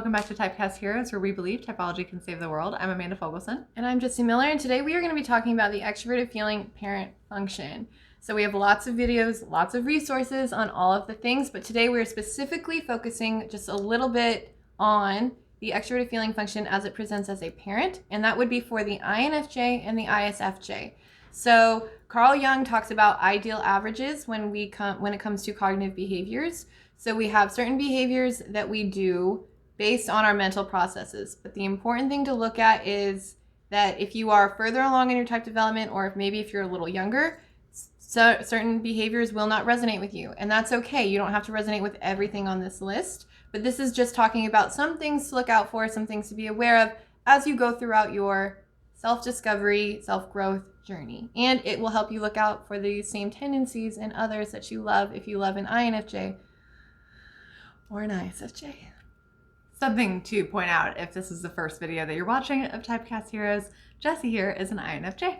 welcome back to Typecast Heroes, where we believe typology can save the world. I'm Amanda Fogelson. And I'm Jessie Miller, and today we are going to be talking about the extroverted feeling parent function. So we have lots of videos, lots of resources on all of the things, but today we're specifically focusing just a little bit on the extroverted feeling function as it presents as a parent, and that would be for the INFJ and the ISFJ. So Carl Jung talks about ideal averages when it comes to cognitive behaviors. So we have certain behaviors that we do based on our mental processes. But the important thing to look at is that if you are further along in your type development, or if you're a little younger, so certain behaviors will not resonate with you. And that's okay. You don't have to resonate with everything on this list. But this is just talking about some things to look out for, some things to be aware of as you go throughout your self-discovery, self-growth journey. And it will help you look out for the same tendencies in others that you love if you love an INFJ or an ISFJ. Something to point out, if this is the first video that you're watching of Typecast Heroes, Jessie here is an INFJ.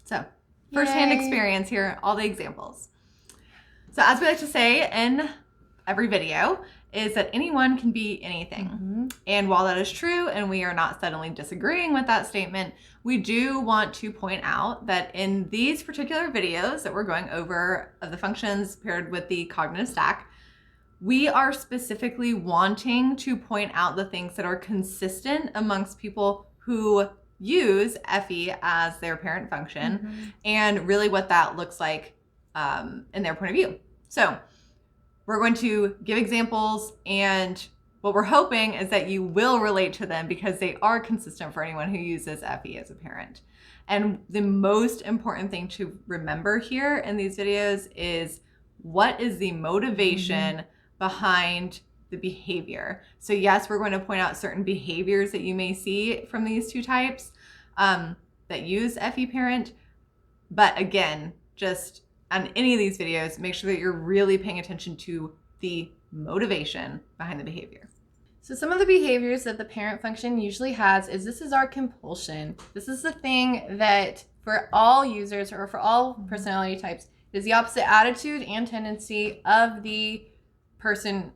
So, firsthand experience here, all the examples. So as we like to say in every video, is that anyone can be anything. Mm-hmm. And while that is true, and we are not suddenly disagreeing with that statement, we do want to point out that in these particular videos that we're going over of the functions paired with the cognitive stack, we are specifically wanting to point out the things that are consistent amongst people who use FE as their parent function, mm-hmm. and really what that looks like in their point of view. So we're going to give examples, and what we're hoping is that you will relate to them because they are consistent for anyone who uses FE as a parent. And the most important thing to remember here in these videos is what is the motivation, mm-hmm. behind the behavior. So yes, we're going to point out certain behaviors that you may see from these two types that use FE parent. But again, just on any of these videos, make sure that you're really paying attention to the motivation behind the behavior. So some of the behaviors that the parent function usually has is this is our compulsion. This is the thing that for all users or for all personality types is the opposite attitude and tendency of the person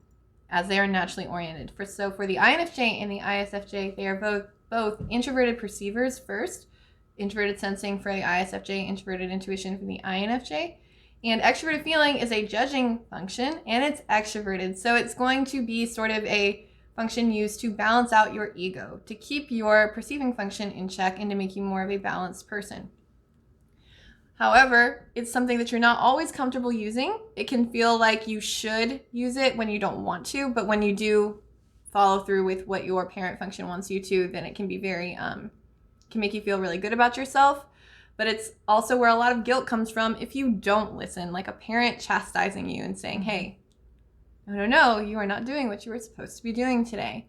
as they are naturally oriented. So for the INFJ and the ISFJ, they are both introverted perceivers first, introverted sensing for the ISFJ, introverted intuition for the INFJ. And extroverted feeling is a judging function, and it's extroverted. So it's going to be sort of a function used to balance out your ego, to keep your perceiving function in check and to make you more of a balanced person. However, it's something that you're not always comfortable using. It can feel like you should use it when you don't want to, but when you do follow through with what your parent function wants you to, then it can be very, can make you feel really good about yourself. But it's also where a lot of guilt comes from if you don't listen, like a parent chastising you and saying, hey, no, you are not doing what you were supposed to be doing today.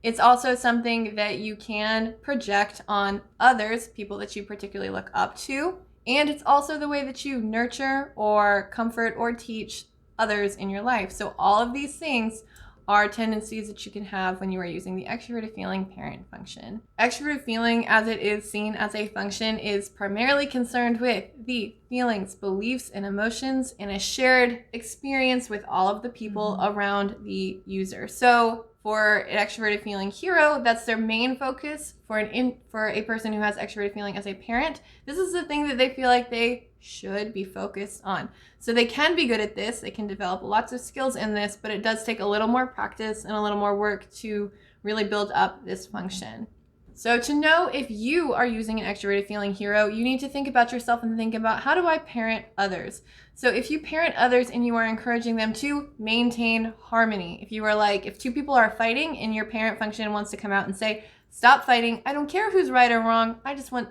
It's also something that you can project on others, people that you particularly look up to. And it's also the way that you nurture or comfort or teach others in your life. So all of these things are tendencies that you can have when you are using the extroverted feeling parent function. Extroverted feeling, as it is seen as a function, is primarily concerned with the feelings, beliefs, and emotions in a shared experience with all of the people around the user. So for an extroverted feeling hero, that's their main focus. For a person who has extroverted feeling as a parent, this is the thing that they feel like they should be focused on. So they can be good at this. They can develop lots of skills in this, but it does take a little more practice and a little more work to really build up this function. So to know if you are using an extroverted feeling hero, you need to think about yourself and think about, how do I parent others? So if you parent others and you are encouraging them to maintain harmony, if two people are fighting and your parent function wants to come out and say, stop fighting, I don't care who's right or wrong, I just want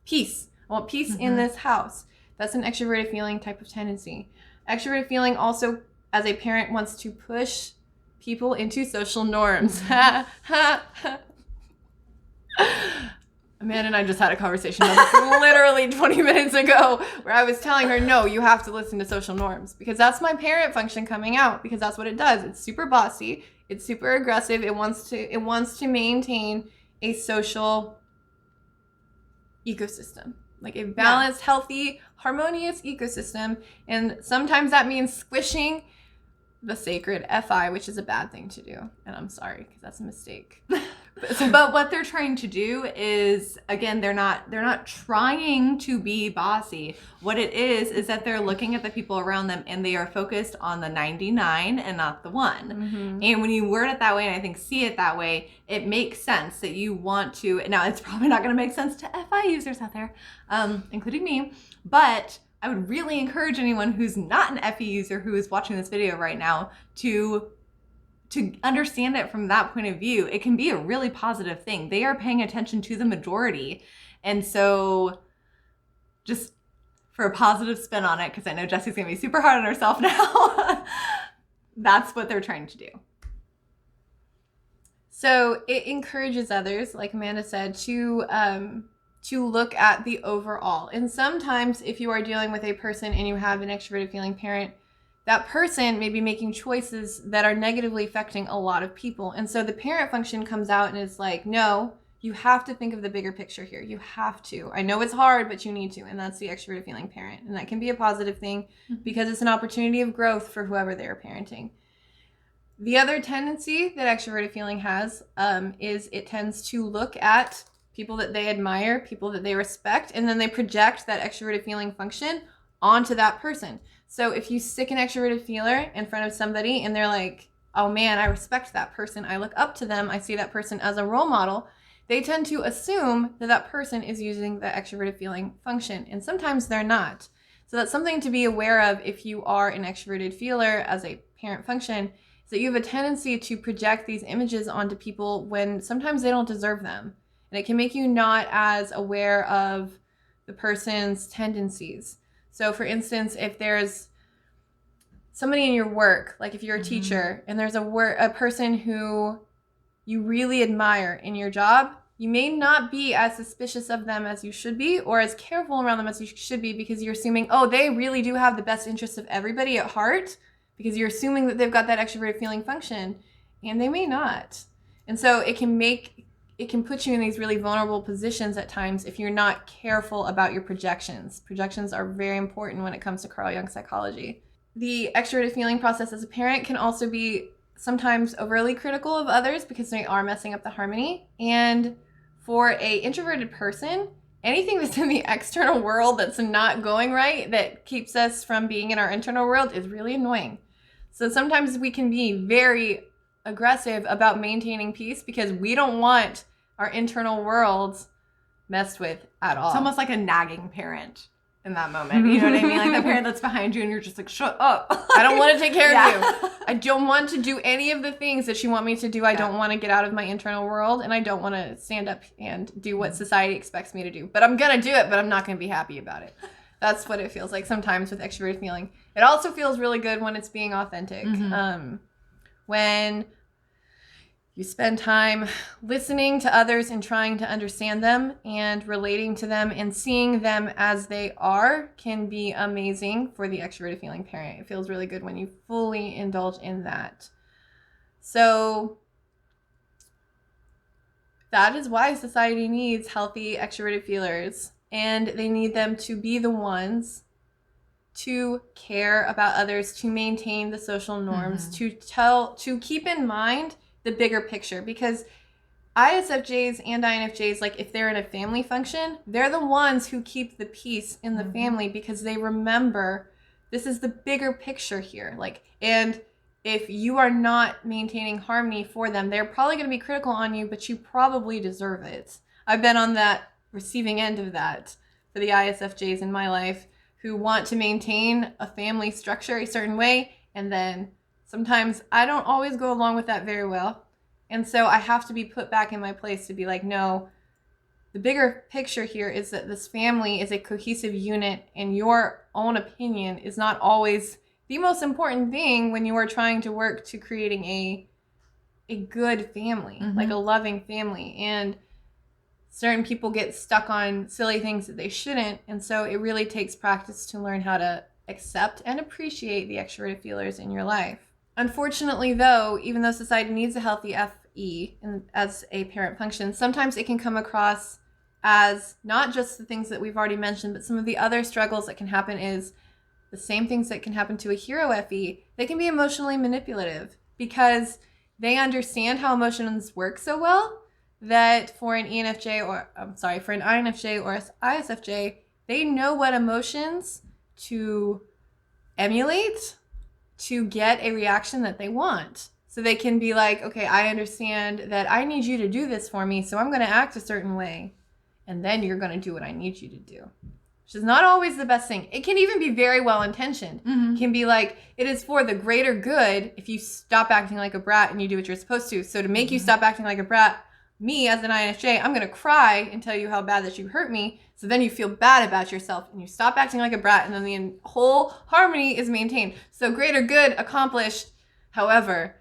peace. I want peace in this house. That's an extroverted feeling type of tendency. Extroverted feeling also, as a parent, wants to push people into social norms. Amanda and I just had a conversation on this literally 20 minutes ago where I was telling her, no, you have to listen to social norms, because that's my parent function coming out, because that's what it does. It's super bossy. It's super aggressive. It wants to maintain a social ecosystem, like a balanced, healthy, harmonious ecosystem. And sometimes that means squishing the sacred FI, which is a bad thing to do. And I'm sorry, because that's a mistake. But what they're trying to do is, again, they're not trying to be bossy. What it is that they're looking at the people around them and they are focused on the 99 and not the 1. Mm-hmm. And when you word it that way, and I think see it that way, it makes sense that you want to. Now, it's probably not going to make sense to FI users out there, including me, but I would really encourage anyone who's not an FE user who is watching this video right now to understand it from that point of view. It can be a really positive thing. They are paying attention to the majority. And so just for a positive spin on it, because I know Jesse's going to be super hard on herself now, that's what they're trying to do. So it encourages others, like Amanda said, to look at the overall. And sometimes if you are dealing with a person and you have an extroverted feeling parent, that person may be making choices that are negatively affecting a lot of people. And so the parent function comes out and is like, no, you have to think of the bigger picture here. You have to. I know it's hard, but you need to. And that's the extroverted feeling parent. And that can be a positive thing because it's an opportunity of growth for whoever they're parenting. The other tendency that extroverted feeling has is it tends to look at people that they admire, people that they respect, and then they project that extroverted feeling function onto that person. So if you stick an extroverted feeler in front of somebody and they're like, oh man, I respect that person, I look up to them, I see that person as a role model, they tend to assume that that person is using the extroverted feeling function. And sometimes they're not. So that's something to be aware of if you are an extroverted feeler as a parent function, is that you have a tendency to project these images onto people when sometimes they don't deserve them. And it can make you not as aware of the person's tendencies. So for instance, if there's somebody in your work, like if you're a teacher and there's a person who you really admire in your job, you may not be as suspicious of them as you should be or as careful around them as you should be because you're assuming, oh, they really do have the best interests of everybody at heart because you're assuming that they've got that extroverted feeling function and they may not. And so it can put you in these really vulnerable positions at times if you're not careful about your projections. Projections are very important when it comes to Carl Jung psychology. The extroverted feeling process as a parent can also be sometimes overly critical of others because they are messing up the harmony. And for a introverted person, anything that's in the external world that's not going right, that keeps us from being in our internal world, is really annoying. So sometimes we can be very aggressive about maintaining peace because we don't want our internal worlds messed with at all. It's almost like a nagging parent in that moment. You know what I mean? Like the parent that's behind you and you're just like, shut up. I don't want to take care of you. I don't want to do any of the things that you want me to do. I don't want to get out of my internal world and I don't want to stand up and do what society expects me to do. But I'm going to do it, but I'm not going to be happy about it. That's what it feels like sometimes with extroverted feeling. It also feels really good when it's being authentic. When you spend time listening to others and trying to understand them and relating to them and seeing them as they are can be amazing for the extroverted feeling parent. It feels really good when you fully indulge in that. So that is why society needs healthy extroverted feelers, and they need them to be the ones to care about others, to maintain the social norms, to keep in mind the bigger picture, because ISFJs and INFJs, like if they're in a family function, they're the ones who keep the peace in the family because they remember this is the bigger picture here. Like, and if you are not maintaining harmony for them, they're probably going to be critical on you, but you probably deserve it. I've been on that receiving end of that for the ISFJs in my life who want to maintain a family structure a certain way, and then sometimes I don't always go along with that very well. And so I have to be put back in my place to be like, no, the bigger picture here is that this family is a cohesive unit and your own opinion is not always the most important thing when you are trying to work to creating a good family, like a loving family. And certain people get stuck on silly things that they shouldn't. And so it really takes practice to learn how to accept and appreciate the extroverted feelers in your life. Unfortunately, though, even though society needs a healthy FE as a parent function, sometimes it can come across as not just the things that we've already mentioned, but some of the other struggles that can happen is the same things that can happen to a hero FE, they can be emotionally manipulative because they understand how emotions work so well that for an INFJ for an INFJ or ISFJ, they know what emotions to emulate to get a reaction that they want. So they can be like, okay, I understand that I need you to do this for me, so I'm going to act a certain way, and then you're going to do what I need you to do. Which is not always the best thing. It can even be very well-intentioned. Mm-hmm. It can be like, it is for the greater good if you stop acting like a brat and you do what you're supposed to. So to make you stop acting like a brat, me as an INFJ, I'm going to cry and tell you how bad that you hurt me. So then you feel bad about yourself and you stop acting like a brat, and then the whole harmony is maintained. So greater good accomplished, however,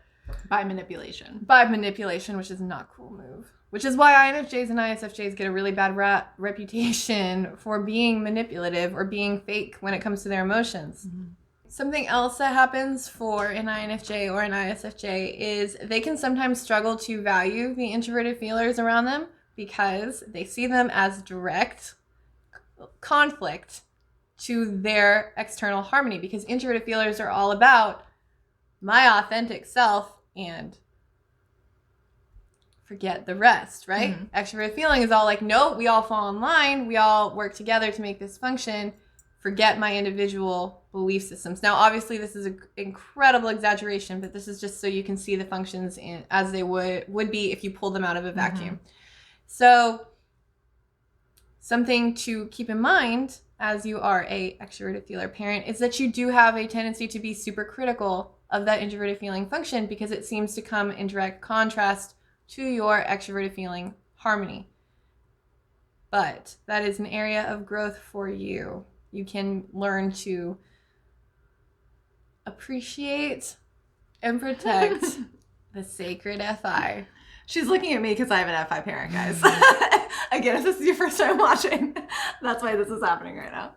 by manipulation. By manipulation, which is not a cool move. Which is why INFJs and ISFJs get a really bad reputation for being manipulative or being fake when it comes to their emotions. Mm-hmm. Something else that happens for an INFJ or an ISFJ is they can sometimes struggle to value the introverted feelers around them because they see them as direct conflict to their external harmony, because introverted feelers are all about my authentic self and forget the rest, right? Mm-hmm. Extroverted feeling is all like, no, we all fall in line. We all work together to make this function. Forget my individual belief systems. Now, obviously, this is an incredible exaggeration, but this is just so you can see the functions as they would be if you pulled them out of a vacuum. Mm-hmm. So something to keep in mind as you are a extroverted feeler parent is that you do have a tendency to be super critical of that introverted feeling function because it seems to come in direct contrast to your extroverted feeling harmony. But that is an area of growth for you. You can learn to appreciate and protect the sacred FI. She's looking at me because I have an FI parent, guys. Again, if this is your first time watching, that's why this is happening right now.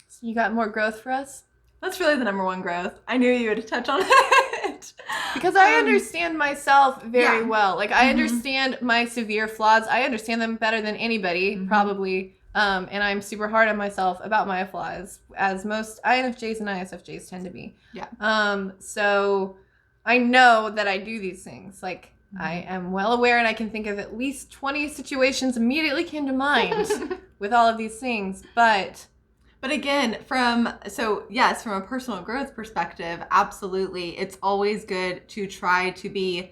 So you got more growth for us? That's really the number one growth. I knew you would touch on it. Because I understand myself very well. Like, I understand my severe flaws. I understand them better than anybody, probably. And I'm super hard on myself about my flaws, as most INFJs and ISFJs tend to be. Yeah. So I know that I do these things. Like, I am well aware, and I can think of at least 20 situations immediately came to mind with all of these things. But again, from a personal growth perspective, absolutely, it's always good to try to be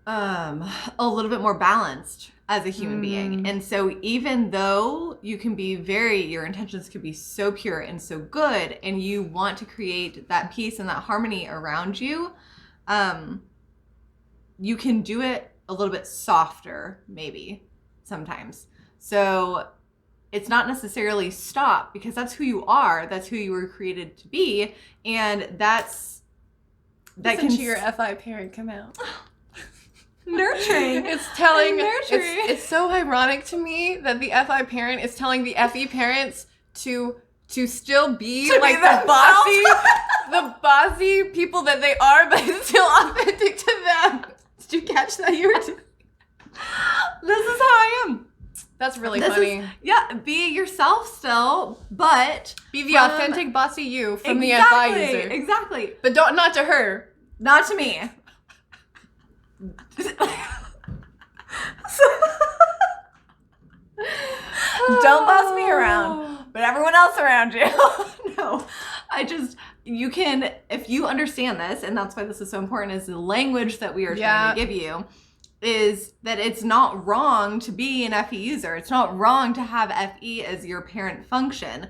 a little bit more balanced as a human being. And so even though you can be your intentions could be so pure and so good, and you want to create that peace and that harmony around you, you can do it a little bit softer, maybe, sometimes. So it's not necessarily stop, because that's who you are. That's who you were created to be. And listen to your FI parent come out. Nurturing. It's so ironic to me that the FI parent is telling the FE parents to still be like the bossy people that they are, but it's still authentic to them. Did you catch that? This is how I am. That's really funny. Be yourself still, but be the authentic bossy you from the FI user. Exactly. But not to her. Not to me. Don't boss me around, but everyone else around you. No, you can, if you understand this, and that's why this is so important, is the language that we are trying to give you, is that it's not wrong to be an FE user. It's not wrong to have FE as your parent function,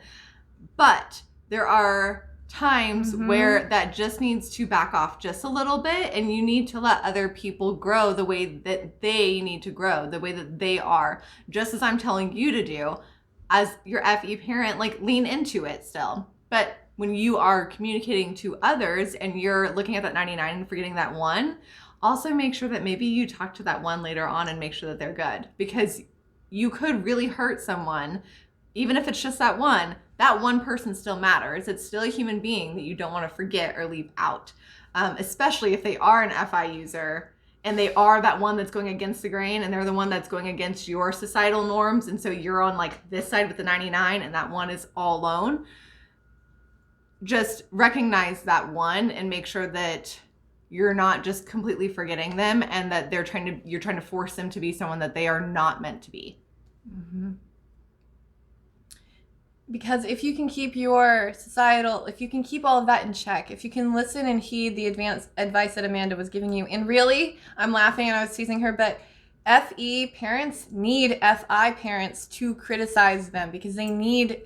but there are times where that just needs to back off just a little bit, and you need to let other people grow the way that they need to grow, the way that they are, just as I'm telling you to do as your FE parent. Like, lean into it still. But when you are communicating to others and you're looking at that 99 and forgetting that 1, also make sure that maybe you talk to that 1 later on and make sure that they're good, because you could really hurt someone. Even if it's just that 1, that 1 person still matters. It's still a human being that you don't want to forget or leave out, especially if they are an FI user and they are that one that's going against the grain, and they're the one that's going against your societal norms, and so you're on like this side with the 99 and that one is all alone, just recognize that one and make sure that you're not just completely forgetting them and that you're trying to force them to be someone that they are not meant to be. Mm-hmm. Because if you can keep your societal, if you can keep all of that in check, if you can listen and heed the advanced advice that Amanda was giving you, and really, I'm laughing and I was teasing her, but FE parents need FI parents to criticize them because they need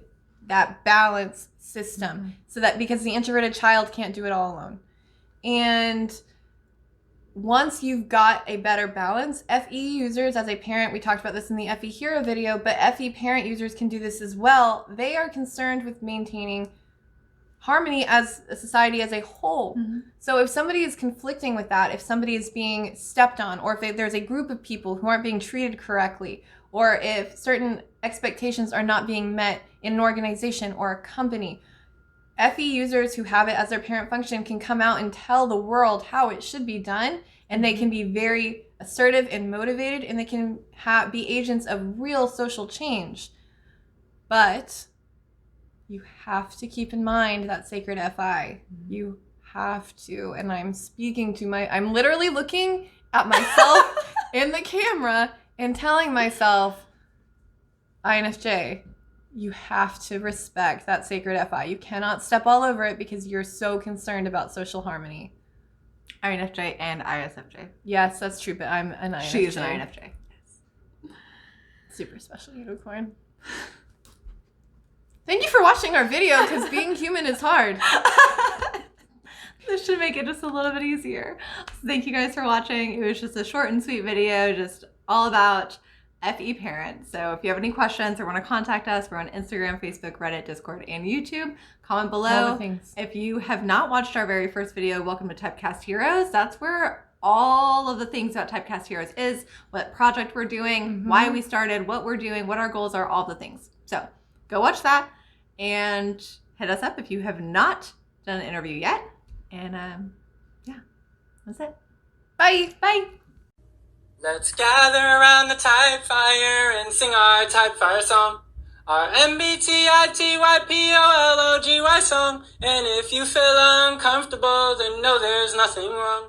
that balance system. Mm-hmm. So that because the introverted child can't do it all alone. And once you've got a better balance, FE users as a parent, we talked about this in the FE Hero video, but FE parent users can do this as well. They are concerned with maintaining harmony as a society as a whole. Mm-hmm. So if somebody is conflicting with that, if somebody is being stepped on, or if there's a group of people who aren't being treated correctly, or if certain expectations are not being met in an organization or a company, FE users who have it as their parent function can come out and tell the world how it should be done, and they can be very assertive and motivated, and they can be agents of real social change. But you have to keep in mind that sacred FI. You have to, and I'm literally looking at myself in the camera and telling myself, INFJ, you have to respect that sacred FI. You cannot step all over it because you're so concerned about social harmony. INFJ and ISFJ. Yes, that's true, but I'm an INFJ. She is an INFJ. Yes. Super special unicorn. Thank you for watching our video, because being human is hard. This should make it just a little bit easier. So thank you guys for watching. It was just a short and sweet video, just all about FE parents. So if you have any questions or want to contact us, we're on Instagram, Facebook, Reddit, Discord, and YouTube. Comment below. All the things. If you have not watched our very first video, welcome to Typecast Heroes. That's where all of the things about Typecast Heroes is, what project we're doing, why we started, what we're doing, what our goals are, all the things. So go watch that and hit us up if you have not done an interview yet. And yeah, that's it. Bye. Bye. Let's gather around the type fire and sing our type fire song. Our MBTITYPOLOGY song. And if you feel uncomfortable, then know there's nothing wrong.